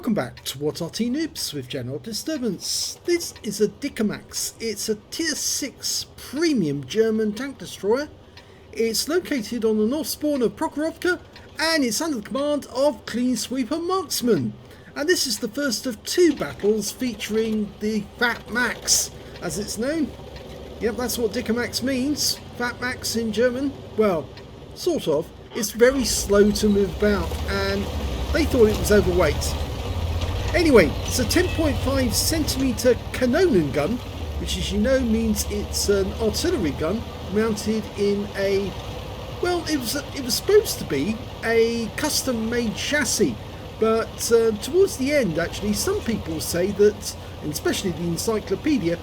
Welcome back to What Arty Noobs with General Disturbance. This is a Dickermax. It's a Tier 6 premium German tank destroyer. It's located on the north spawn of Prokhorovka and it's under the command of Clean Sweeper Marksman. And this is the first of two battles featuring the Fat Max, as it's known. Yep, that's what Dickermax means. Fat Max in German. Well, sort of. It's very slow to move about and they thought it was overweight. Anyway, it's a 10.5 centimeter Kanonen gun, which as you know means it's an artillery gun mounted in a, well, it was supposed to be a custom made chassis, but towards the end actually some people say that, and especially the encyclopedia,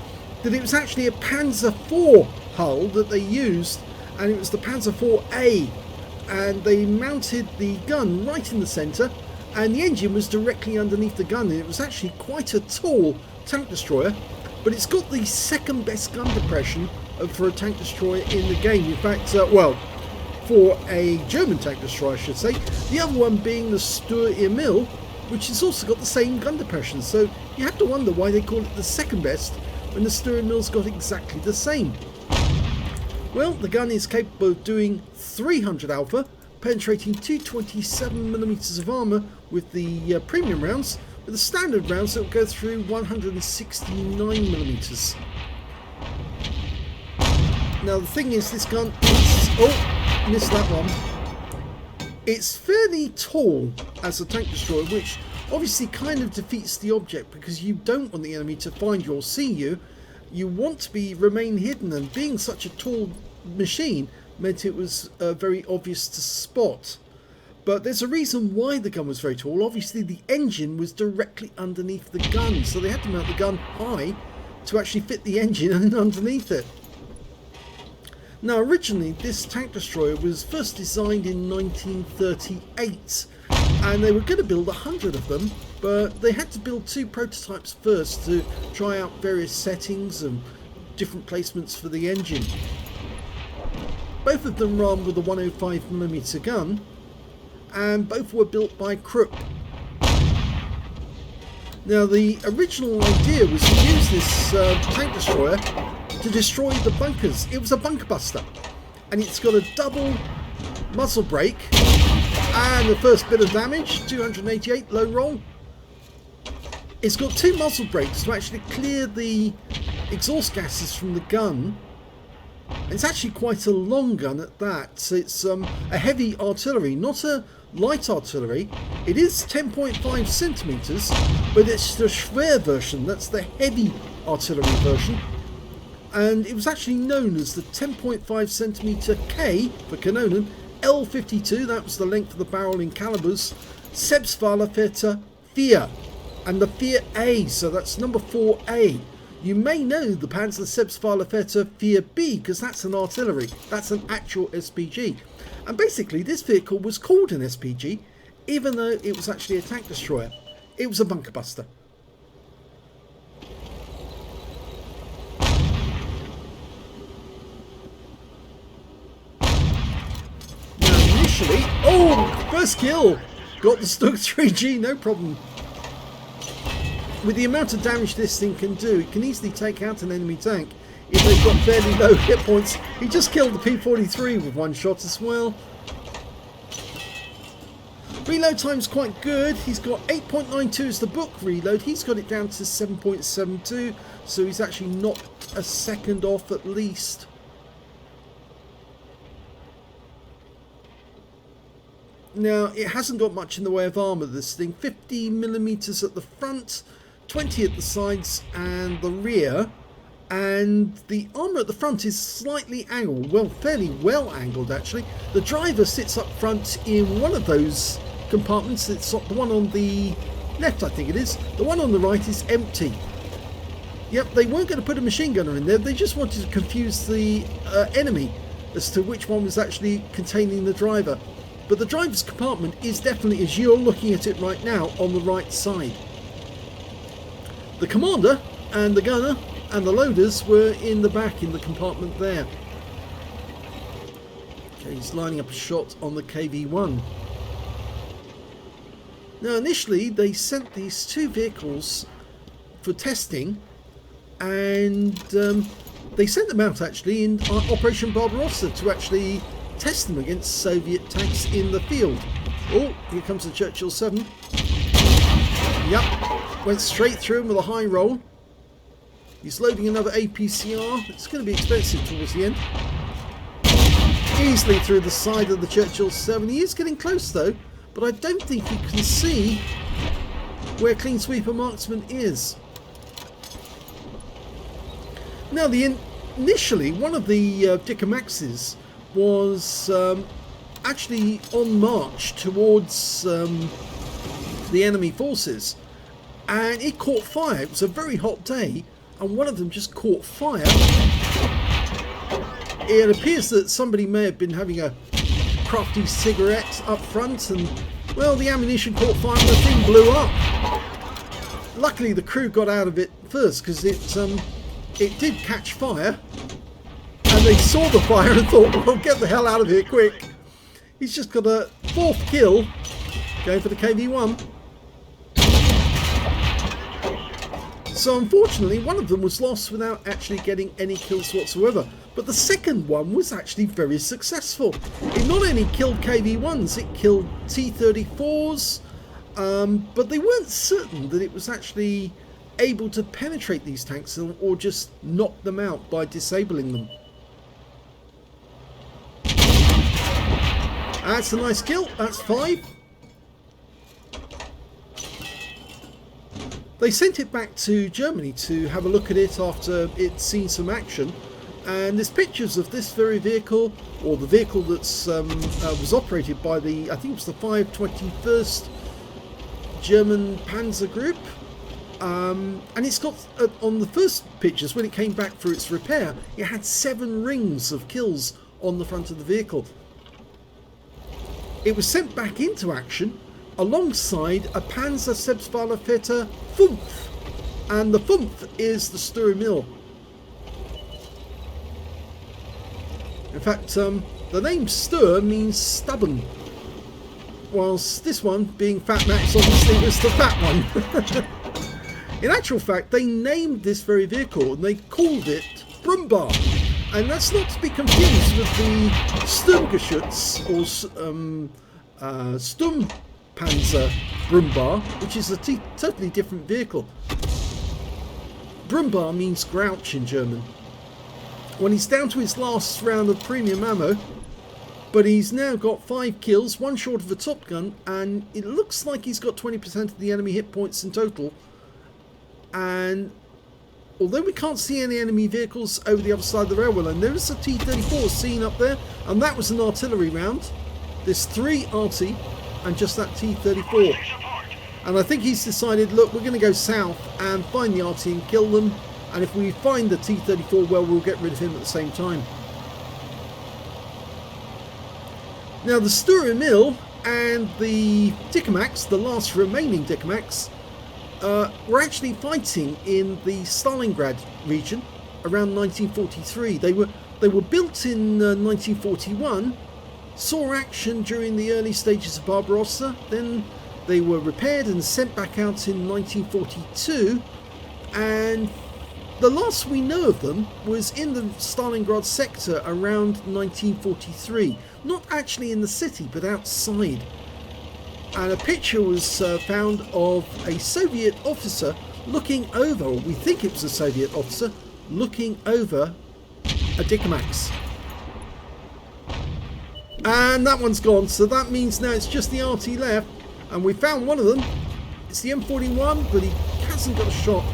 that it was actually a Panzer IV hull that they used, and it was the Panzer IV-A, and they mounted the gun right in the centre and the engine was directly underneath the gun, and it was actually quite a tall tank destroyer, but it's got the second best gun depression for a tank destroyer in the game. In fact, well, for a German tank destroyer I should say, the other one being the Stur Emil, which has also got the same gun depression, so you have to wonder why they call it the second best when the Stur Emil's got exactly the same. Well, the gun is capable of doing 300 alpha, penetrating 227mm of armour with the premium rounds, with the standard rounds that will go through 169mm. Now the thing is, this gun is, oh, missed that one. It's fairly tall as a tank destroyer, which obviously kind of defeats the object, because you don't want the enemy to find you or see you. You want to remain hidden, and being such a tall machine meant it was very obvious to spot. But there's a reason why the gun was very tall. Obviously the engine was directly underneath the gun, so they had to mount the gun high to actually fit the engine and underneath it. Now originally this tank destroyer was first designed in 1938 and they were going to build 100 of them, but they had to build two prototypes first to try out various settings and different placements for the engine. Both of them were armed with a 105mm gun, and both were built by Krupp. Now the original idea was to use this tank destroyer to destroy the bunkers. It was a bunker buster, and it's got a double muzzle brake, and the first bit of damage, 288 low roll. It's got two muzzle brakes to actually clear the exhaust gases from the gun. It's actually quite a long gun at that. It's a heavy artillery, not a light artillery. It is 10.5 centimeters, but it's the Schwer version, that's the heavy artillery version. And it was actually known as the 10.5 centimeter K for Kanonen, L52, that was the length of the barrel in calibers, Selbstfahrerfährte 4, and the 4A, so that's number 4A. You may know the Panzer Selbstfahrerfährte 4B because that's an artillery, that's an actual SPG. And basically this vehicle was called an SPG even though it was actually a tank destroyer. It was a bunker buster. Now initially, oh, first kill! Got the Stug 3G, no problem. With the amount of damage this thing can do, it can easily take out an enemy tank if they've got fairly low hit points. He just killed the P-43 with one shot as well. Reload time's quite good. He's got 8.92 as the book reload. He's got it down to 7.72, so he's actually not a second off at least. Now, it hasn't got much in the way of armour, this thing. 50mm at the front, 20 at the sides and the rear, and the armour at the front is slightly angled, well, fairly well angled actually. The driver sits up front in one of those compartments. It's the one on the left, I think it is. The one on the right is empty. Yep, they weren't going to put a machine gunner in there, they just wanted to confuse the enemy as to which one was actually containing the driver. But the driver's compartment is definitely, as you're looking at it right now, on the right side. The commander and the gunner and the loaders were in the back in the compartment there. Okay, he's lining up a shot on the KV-1. Now initially they sent these two vehicles for testing, and they sent them out actually in Operation Barbarossa to actually test them against Soviet tanks in the field. Oh, here comes the Churchill 7. Yep, went straight through him with a high roll. He's loading another APCR. It's going to be expensive towards the end. Easily through the side of the Churchill 7. He is getting close though, but I don't think you can see where Clean Sweeper Marksman is. Now, initially, one of the Dicamaxes was actually on march towards the enemy forces, and it caught fire. It was a very hot day, and one of them just caught fire. It appears that somebody may have been having a crafty cigarette up front, and well, the ammunition caught fire and the thing blew up. Luckily the crew got out of it first, because it did catch fire, and they saw the fire and thought, well, get the hell out of here quick. He's just got a 4th kill, going for the KV-1. So unfortunately one of them was lost without actually getting any kills whatsoever, but the second one was actually very successful. It not only killed KV-1s, it killed T-34s, but they weren't certain that it was actually able to penetrate these tanks or just knock them out by disabling them. That's a nice kill. That's 5. They sent it back to Germany to have a look at it after it'd seen some action, and there's pictures of this very vehicle, or the vehicle that's was operated by the, I think it was the 521st German Panzer Group, and it's got on the first pictures when it came back for its repair, it had 7 rings of kills on the front of the vehicle. It was sent back into action alongside a Panzer Selbstfahrerfähre 5, and the 5 is the Sturm Mill. In fact, the name Stur means stubborn, whilst this one, being Fat Max, obviously was the fat one. In actual fact, they named this very vehicle and they called it Brummbär, and that's not to be confused with the Sturmgeschütz or Sturmpanzer Brummbär, which is a totally different vehicle. Brummbär means grouch in German. When he's down to his last round of premium ammo, but he's now got 5 kills, 1 short of a Top Gun, and it looks like he's got 20% of the enemy hit points in total. And although we can't see any enemy vehicles over the other side of the railway line, there is a T-34 seen up there, and that was an artillery round. There's 3 Arty and just that T-34. And I think he's decided, look, we're going to go south and find the Arty and kill them. And if we find the T-34, well, we'll get rid of him at the same time. Now, the Sturm Mill and the Dicamax, the last remaining Dicamax, were actually fighting in the Stalingrad region around 1943. They were built in 1941, saw action during the early stages of Barbarossa, then they were repaired and sent back out in 1942, and the last we know of them was in the Stalingrad sector around 1943. Not actually in the city, but outside. And a picture was found of a Soviet officer looking over, or we think it was a Soviet officer, looking over a Dicamax. And that one's gone, so that means now it's just the Arty left. And we found one of them. It's the M41, but he hasn't got a shot.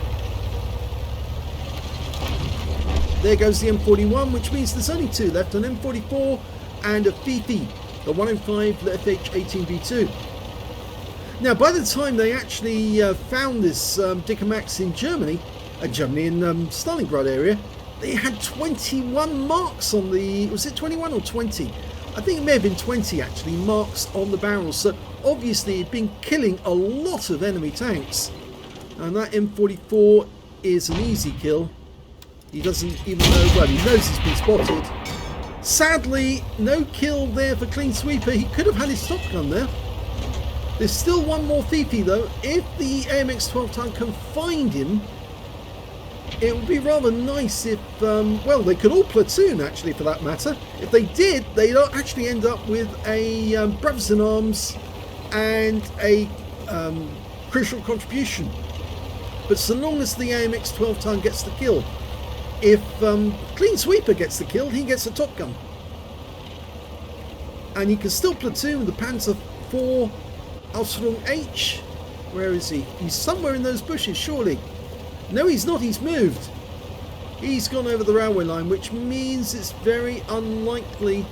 There goes the M41, which means there's only 2 left, an M44 and a Fifi, the 105 FH-18B2. Now, by the time they actually found this Dicamax in Germany in Stalingrad area, they had 21 marks on the, was it 21 or 20? I think it may have been 20 actually, marks on the barrels. So obviously it'd been killing a lot of enemy tanks. And that M44 is an easy kill. He doesn't even know, well, he knows he's been spotted. Sadly, no kill there for Clean Sweeper. He could have had his Top Gun there. There's still one more Fifi though. If the AMX-12 tank can find him, it would be rather nice if, well, they could all platoon actually for that matter. If they did, they'd actually end up with a Brothers in Arms and a crucial contribution. But so long as the AMX-12 tank gets the kill, if Clean Sweeper gets the kill, he gets a Top Gun. And you can still platoon with the Panzer IV Ausführung H. Where is he? He's somewhere in those bushes, surely. No, he's not. He's moved. He's gone over the railway line, which means it's very unlikely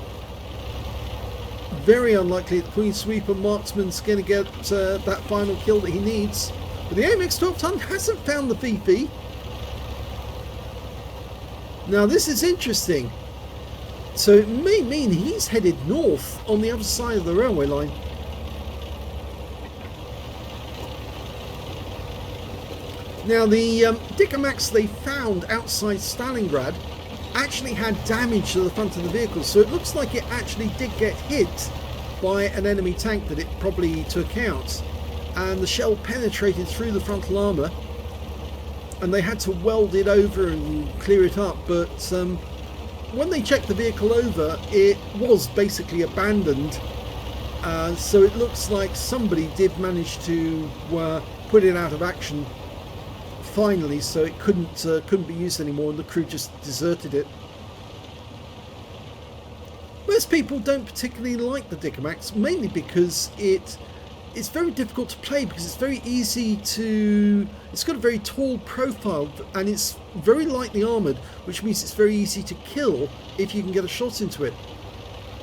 that Queen Sweeper Marksman's going to get that final kill that he needs. But the AMX-12 ton hasn't found the Fifi. Now this is interesting. So it may mean he's headed north on the other side of the railway line. Now the Dicamax they found outside Stalingrad actually had damage to the front of the vehicle, so it looks like it actually did get hit by an enemy tank that it probably took out, and the shell penetrated through the frontal armour and they had to weld it over and clear it up. But when they checked the vehicle over, it was basically abandoned, so it looks like somebody did manage to put it out of action finally, so it couldn't be used anymore, and the crew just deserted it. Most people don't particularly like the Dicamax, mainly because it's very difficult to play, because it's very easy to... It's got a very tall profile and it's very lightly armoured, which means it's very easy to kill if you can get a shot into it.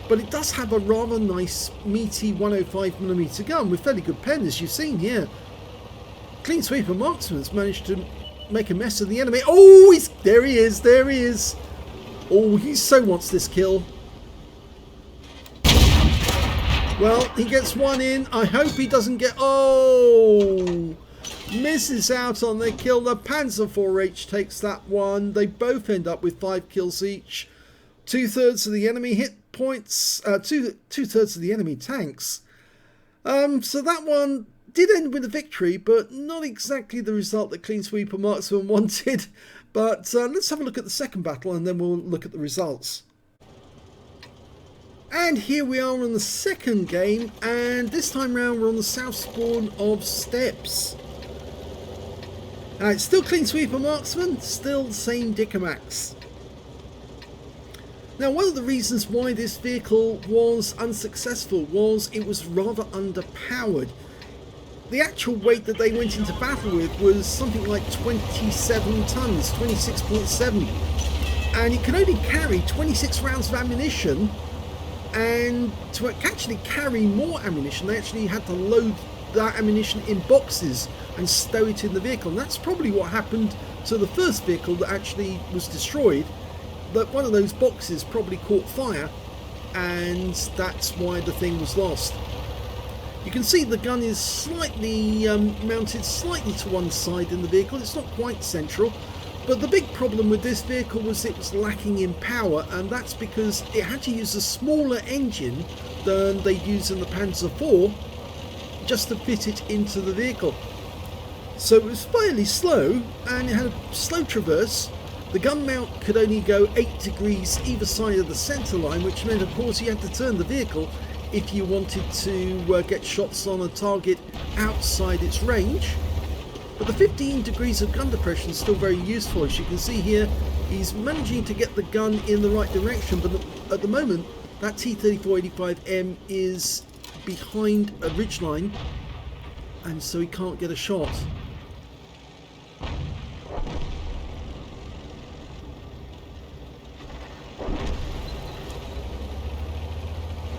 But it does have a rather nice meaty 105mm gun with fairly good pen, as you've seen here. Clean Sweeper Marksman's managed to make a mess of the enemy. Oh, there he is, there he is. Oh, he so wants this kill. Well, he gets one in. I hope he doesn't get... Oh! Misses out on the kill. The Panzer IV-H takes that one. They both end up with 5 kills each. 2/3 of the enemy hit points. Two-thirds of the enemy tanks. So that one did end with a victory, but not exactly the result that Clean Sweeper Marksman wanted. But let's have a look at the second battle and then we'll look at the results. And here we are on the second game, and this time round we're on the south spawn of Steppes. It's still Clean Sweeper Marksman, still the same Dicamax. Now, one of the reasons why this vehicle was unsuccessful was it was rather underpowered. The actual weight that they went into battle with was something like 27 tons, 26.7, and it can only carry 26 rounds of ammunition. And to actually carry more ammunition, they actually had to load that ammunition in boxes and stow it in the vehicle. And that's probably what happened to the first vehicle that actually was destroyed. That one of those boxes probably caught fire, and that's why the thing was lost. You can see the gun is slightly mounted slightly to one side in the vehicle. It's not quite central. But the big problem with this vehicle was it was lacking in power, and that's because it had to use a smaller engine than they'd use in the Panzer IV just to fit it into the vehicle. So it was fairly slow, and it had a slow traverse. The gun mount could only go 8 degrees either side of the centre line, which meant of course you had to turn the vehicle if you wanted to get shots on a target outside its range. But the 15 degrees of gun depression is still very useful. As you can see here, he's managing to get the gun in the right direction, but at the moment that T-3485M is behind a ridgeline, and so he can't get a shot.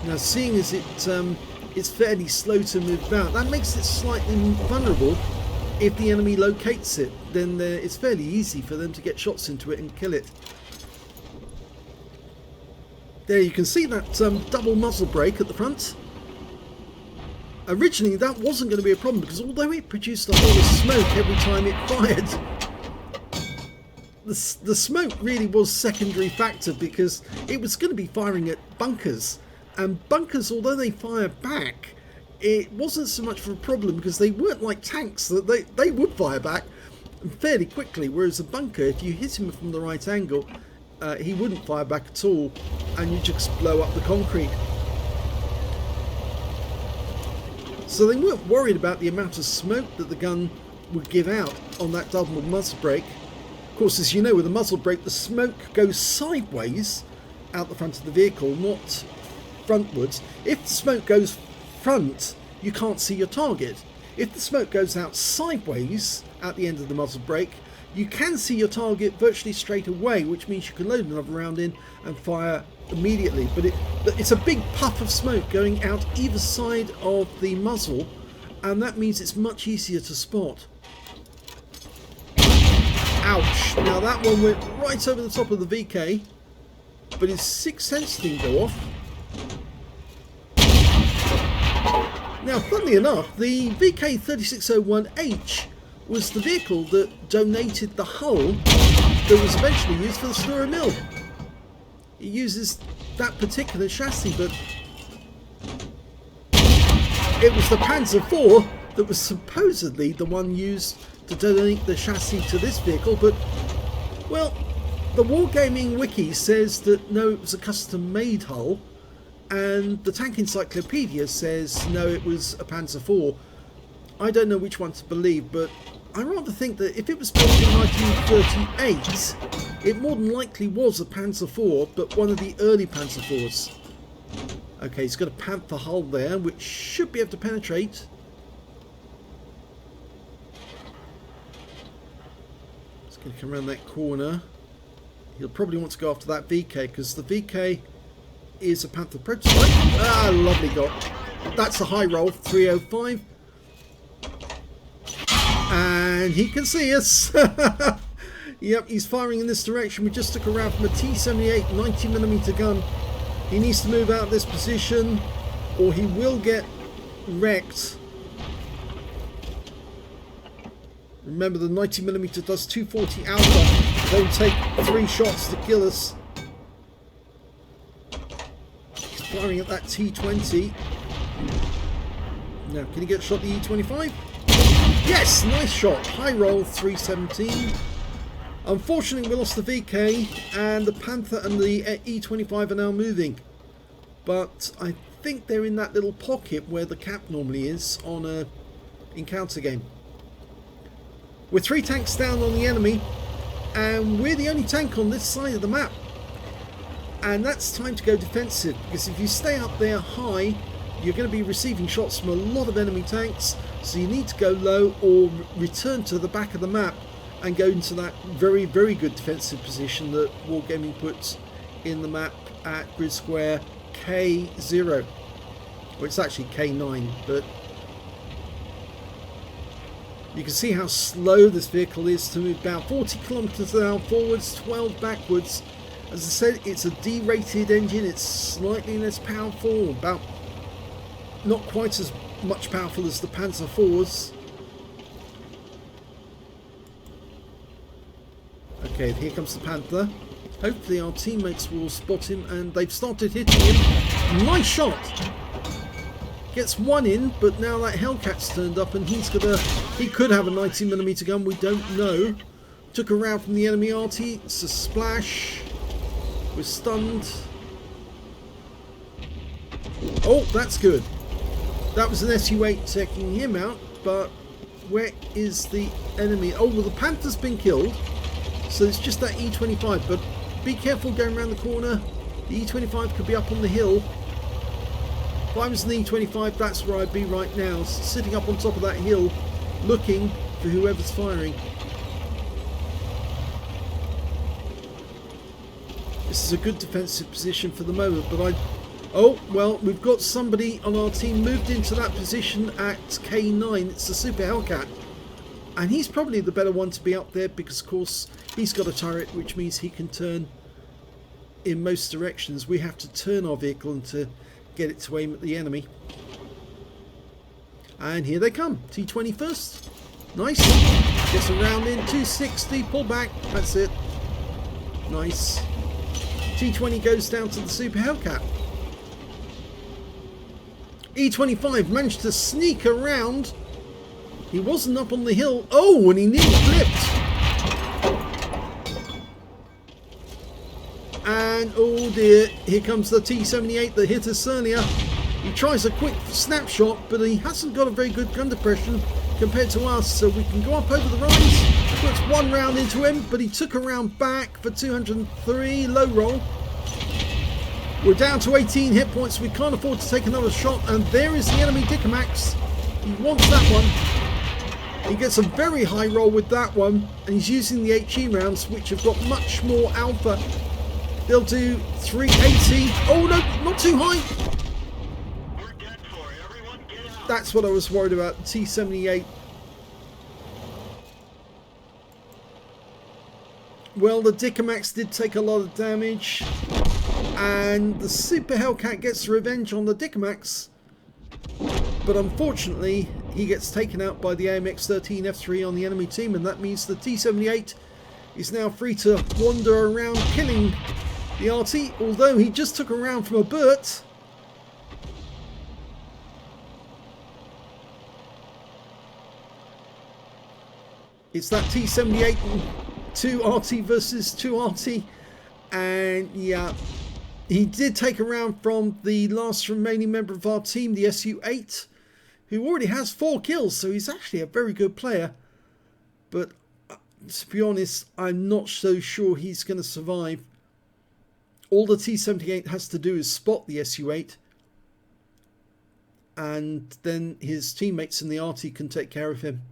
Now, seeing as it's fairly slow to move about, that makes it slightly vulnerable. If the enemy locates it, then it's fairly easy for them to get shots into it and kill it. There you can see that double muzzle brake at the front. Originally that wasn't going to be a problem, because although it produced a lot of smoke every time it fired, the smoke really was secondary factor, because it was going to be firing at bunkers. And bunkers, although they fire back, it wasn't so much of a problem because they weren't like tanks that they would fire back fairly quickly, whereas a bunker, if you hit him from the right angle, he wouldn't fire back at all, and you just blow up the concrete. So they weren't worried about the amount of smoke that the gun would give out on that double muzzle brake. Of course, as you know, with a muzzle brake, the smoke goes sideways out the front of the vehicle, not frontwards. If the smoke goes front, you can't see your target. If the smoke goes out sideways at the end of the muzzle brake, you can see your target virtually straight away, which means you can load another round in and fire immediately. But it's a big puff of smoke going out either side of the muzzle, and that means it's much easier to spot. Ouch! Now that one went right over the top of the VK, but his 6th sense didn't go off. Now, funnily enough, the VK3601H was the vehicle that donated the hull that was eventually used for the Stura Mill. It uses that particular chassis, but it was the Panzer IV that was supposedly the one used to donate the chassis to this vehicle, but, well, the Wargaming Wiki says that no, it was a custom-made hull, and the Tank Encyclopedia says no, it was a Panzer IV. I don't know which one to believe, but I rather think that if it was built in 1938, it more than likely was a Panzer IV, but one of the early Panzer IVs. Okay, he's got a Panther hull there, which should be able to penetrate. It's going to come around that corner. He'll probably want to go after that VK, because the VK is a Panther prototype. Ah, lovely got. That's a high roll, 305. And he can see us. Yep, he's firing in this direction. We just took a round from a T-78 90mm gun. He needs to move out of this position or he will get wrecked. Remember, the 90mm does 240 alpha. They'll take 3 shots to kill us. He's firing at that T-20. Now, can he get a shot at the E-25? Yes, nice shot. High roll, 317. Unfortunately, we lost the VK, and the Panther and the E-25 are now moving. But I think they're in that little pocket where the cap normally is on a encounter game. We're 3 tanks down on the enemy, and we're the only tank on this side of the map. And that's time to go defensive, because if you stay up there high, you're going to be receiving shots from a lot of enemy tanks, so you need to go low or return to the back of the map and go into that very, very good defensive position that Wargaming puts in the map at grid square K0. Well, it's actually K9, but you can see how slow this vehicle is to move about 40 kilometers an hour forwards, 12 backwards. As I said, it's a D-rated engine, it's slightly less powerful, about not quite as much powerful as the Panzer IVs. Okay, here comes the Panther. Hopefully our teammates will spot him, and they've started hitting him. Nice shot! Gets one in, but now that Hellcat's turned up and he could have a 90mm gun, we don't know. Took a round from the enemy Arty, it's a splash. We're stunned. Oh, that's good. That was an SU-8 taking him out, but where is the enemy? Oh, well, the Panther's been killed, so it's just that E-25, but be careful going around the corner. The E-25 could be up on the hill. If I was an E-25, that's where I'd be right now, sitting up on top of that hill, looking for whoever's firing. This is a good defensive position for the moment, but oh, well, we've got somebody on our team moved into that position at K9. It's the Super Hellcat. And he's probably the better one to be up there because, of course, he's got a turret, which means he can turn in most directions. We have to turn our vehicle and to get it to aim at the enemy. And here they come. T-20 first. Nice. Gets a round in. 260. Pull back. That's it. Nice. T-20 goes down to the Super Hellcat. E25 managed to sneak around. He wasn't up on the hill. Oh, and he nearly flipped. And oh dear, here comes the T78 that hit us earlier. He tries a quick snapshot, but he hasn't got a very good gun depression compared to us, so we can go up over the rise. Puts one round into him, but he took a round back for 203, low roll. We're down to 18 hit points. We can't afford to take another shot, and there is the enemy Dicamax. He wants that one. He gets a very high roll with that one, and he's using the HE rounds, which have got much more alpha. They'll do 380. Oh no, not too high. We're dead for it. Everyone get out. That's what I was worried about. T78. Well, the Dicamax did take a lot of damage, and the Super Hellcat gets revenge on the Dicamax, but unfortunately he gets taken out by the AMX-13 F3 on the enemy team, and that means the T78 is now free to wander around killing the Arty, although he just took a round from a Burt. It's that T78 and 2 Arty versus 2 Arty, and yeah, he did take a round from the last remaining member of our team, the SU8, who already has 4 kills, so he's actually a very good player, but to be honest, I'm not so sure he's going to survive. All the T78 has to do is spot the SU8, and then his teammates in the Arty can take care of him.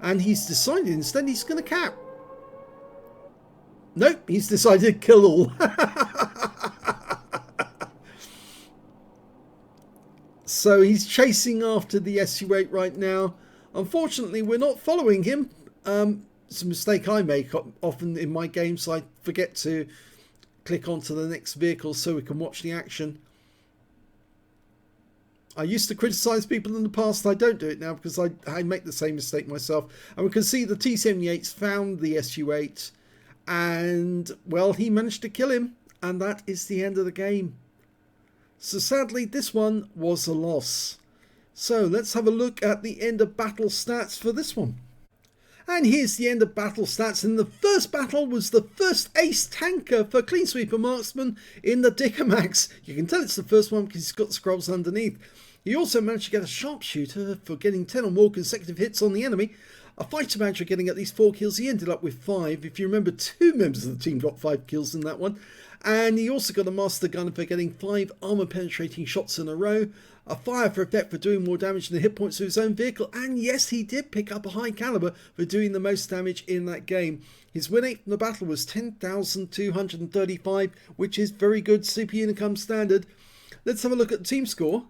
And he's decided instead he's going to cap. Nope, he's decided to kill all. So he's chasing after the SU8 right now. Unfortunately, we're not following him. It's a mistake I make often in my games. I forget to click onto the next vehicle so we can watch the action. I used to criticise people in the past. I don't do it now because I make the same mistake myself. And we can see the T78's found the SU8. And, well, he managed to kill him. And that is the end of the game. So sadly, this one was a loss. So let's have a look at the end of battle stats for this one. And here's the end of battle stats. And the first battle was the first ace tanker for Clean Sweeper Marksman in the Dicamax. You can tell it's the first one because he's got scrolls underneath. He also managed to get a sharpshooter for getting 10 or more consecutive hits on the enemy. A fighter manager getting at least 4 kills. He ended up with 5. If you remember, 2 members of the team got 5 kills in that one. And he also got a master gunner for getting 5 armor penetrating shots in a row. A fire for effect for doing more damage than the hit points of his own vehicle. And yes, he did pick up a high caliber for doing the most damage in that game. His win rate from the battle was 10,235, which is very good CPU income standard. Let's have a look at the team score.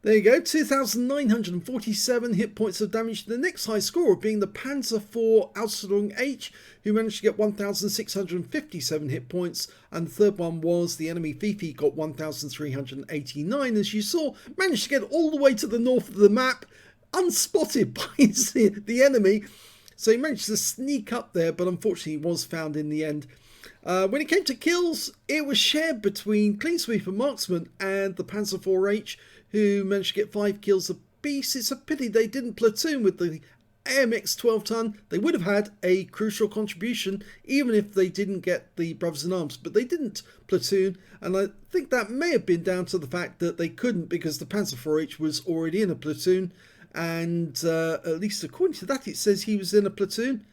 There you go, 2,947 hit points of damage. The next high scorer being the Panzer IV Aslains H, who managed to get 1,657 hit points. And the third one was the enemy Fifi, got 1,389. As you saw, managed to get all the way to the north of the map, unspotted by the enemy. So he managed to sneak up there, but unfortunately he was found in the end. When it came to kills, it was shared between Clean Sweeper Marksman and the Panzer IV-H, who managed to get 5 kills apiece. It's a pity they didn't platoon with the AMX 12-ton. They would have had a crucial contribution, even if they didn't get the Brothers in Arms. But they didn't platoon, and I think that may have been down to the fact that they couldn't because the Panzer IV-H was already in a platoon. And at least according to that, it says he was in a platoon.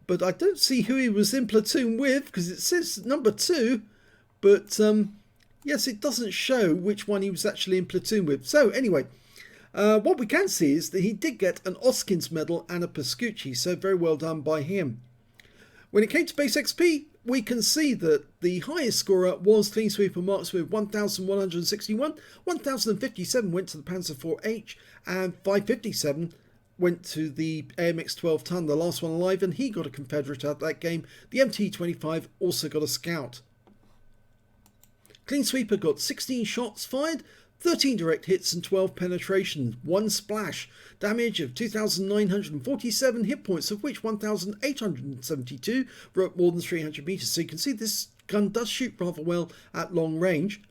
But I don't see who he was in platoon with, because it says number 2. But yes, it doesn't show which one he was actually in platoon with. So anyway, what we can see is that he did get an Oskins medal and a Pascucci. So very well done by him. When it came to base XP, we can see that the highest scorer was Clean Sweeper Marks with 1,161. 1,057 went to the Panzer IV-H, and 557 went to the AMX 12-ton, the last one alive, and he got a Confederate out of that game. The MT-25 also got a Scout. Clean Sweeper got 16 shots fired, 13 direct hits and 12 penetration, 1 splash, damage of 2,947 hit points, of which 1,872 were up more than 300 meters. So you can see this gun does shoot rather well at long range.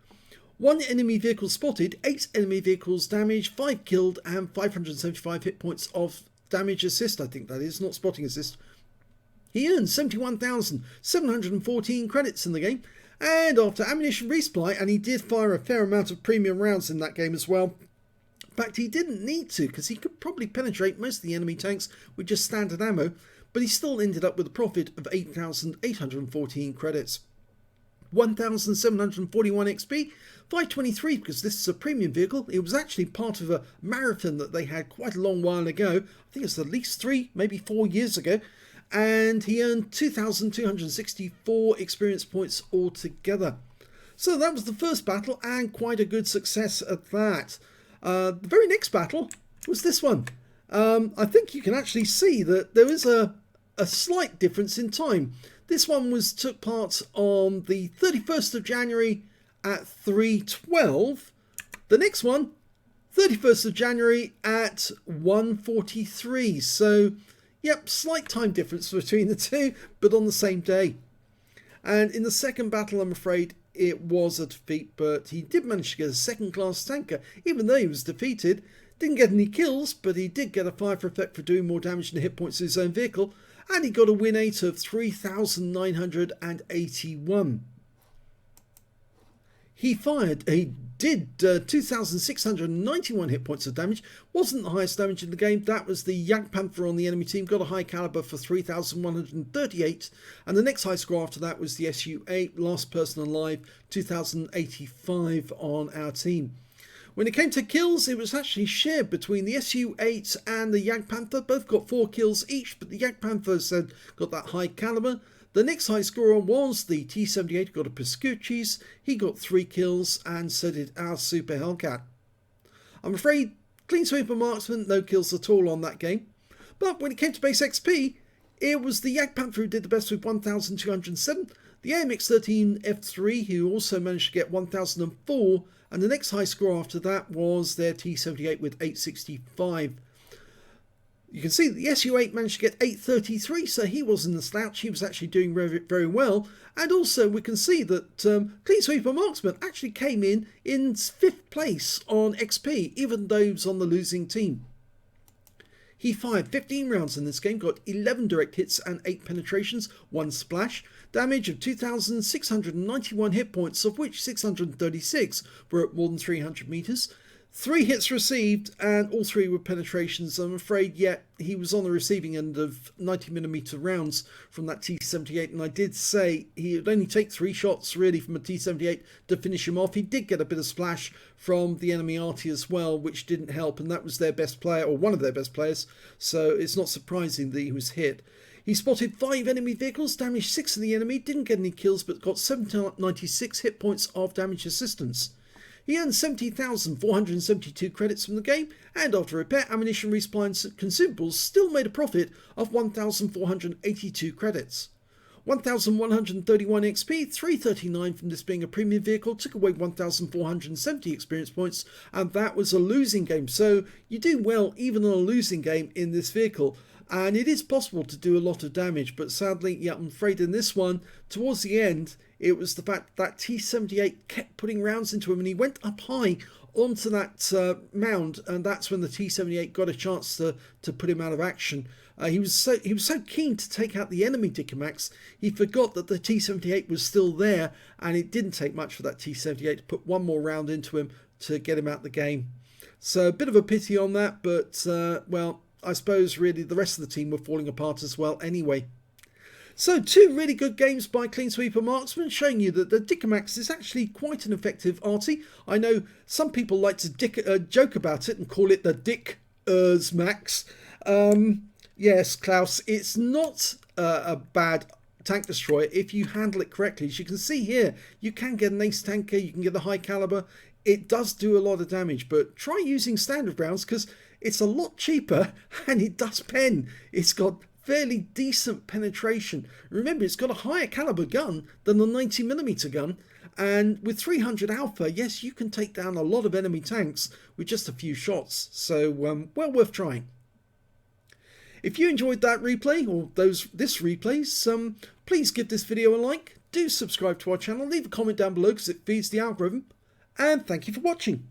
1 enemy vehicle spotted, 8 enemy vehicles damaged, 5 killed, and 575 hit points of damage assist, I think that is, not spotting assist. He earned 71,714 credits in the game, and after ammunition resupply, and he did fire a fair amount of premium rounds in that game as well. In fact, he didn't need to, because he could probably penetrate most of the enemy tanks with just standard ammo, but he still ended up with a profit of 8,814 credits. 1,741 XP, 523 because this is a premium vehicle. It was actually part of a marathon that they had quite a long while ago. I think it's at least 3, maybe 4 years ago. And he earned 2,264 experience points altogether. So that was the first battle, and quite a good success at that. The very next battle was this one. I think you can actually see that there is a slight difference in time. This one took part on the 31st of January at 3:12. The next one, 31st of January at 1:43. So, yep, slight time difference between the two, but on the same day. And in the second battle, I'm afraid it was a defeat, but he did manage to get a second-class tanker, even though he was defeated. Didn't get any kills, but he did get a fire for effect for doing more damage than hit points to his own vehicle. And he got a win rate of 3,981. He did 2,691 hit points of damage. Wasn't the highest damage in the game. That was the Jagdpanther on the enemy team. Got a high caliber for 3,138. And the next high score after that was the SU-8. Last person alive, 2,085 on our team. When it came to kills, it was actually shared between the SU-8 and the Jagdpanther. Both got 4 kills each, but the Jagdpanther said got that high caliber. The next high scorer was the T-78, who got a Piscucci's. He got 3 kills, and so did our Super Hellcat. I'm afraid, Clean Sweeper Marksman, no kills at all on that game. But when it came to base XP, it was the Jagdpanther who did the best with 1,207. The AMX-13F3, who also managed to get 1,004. And the next high score after that was their T-78 with 865. You can see that the SU-8 managed to get 833, so he wasn't a slouch. He was actually doing very, very well. And also we can see that Clean Sweeper Marksman actually came in 5th place on XP, even though he was on the losing team. He fired 15 rounds in this game, got 11 direct hits and 8 penetrations, 1 splash. Damage of 2,691 hit points, of which 636 were at more than 300 meters. 3 hits received, and all 3 were penetrations. I'm afraid, yet he was on the receiving end of 90mm rounds from that T-78, and I did say he would only take 3 shots really from a T-78 to finish him off. He did get a bit of splash from the enemy Arty as well, which didn't help, and that was their best player, or one of their best players, so it's not surprising that he was hit. He spotted 5 enemy vehicles, damaged 6 of the enemy, didn't get any kills, but got 796 hit points of damage assistance. He earned 70,472 credits from the game, and after repair, ammunition, resupply and consumables, still made a profit of 1,482 credits. 1,131 XP, 339 from this being a premium vehicle, took away 1,470 experience points, and that was a losing game. So you do well even on a losing game in this vehicle. And it is possible to do a lot of damage, but sadly, yeah, I'm afraid in this one, towards the end, it was the fact that T-78 kept putting rounds into him, and he went up high onto that mound, and that's when the T-78 got a chance to put him out of action. He was so keen to take out the enemy Dicamax, he forgot that the T-78 was still there, and it didn't take much for that T-78 to put one more round into him to get him out of the game. So a bit of a pity on that, but well, I suppose really the rest of the team were falling apart as well anyway. So 2 really good games by Clean Sweeper Marksman, showing you that the Dicamax is actually quite an effective arty. I know some people like to joke about it and call it the Dick Max. Yes, Klaus, it's not a bad tank destroyer if you handle it correctly. As you can see here, you can get an ace tanker, you can get the high caliber. It does do a lot of damage, but try using standard rounds because it's a lot cheaper and it does pen. It's got fairly decent penetration. Remember, it's got a higher caliber gun than the 90mm gun, and with 300 alpha, yes, you can take down a lot of enemy tanks with just a few shots. So well worth trying. If you enjoyed that replay or this replays, please give this video a like. do subscribe to our channel, leave a comment down below because it feeds the algorithm, and thank you for watching.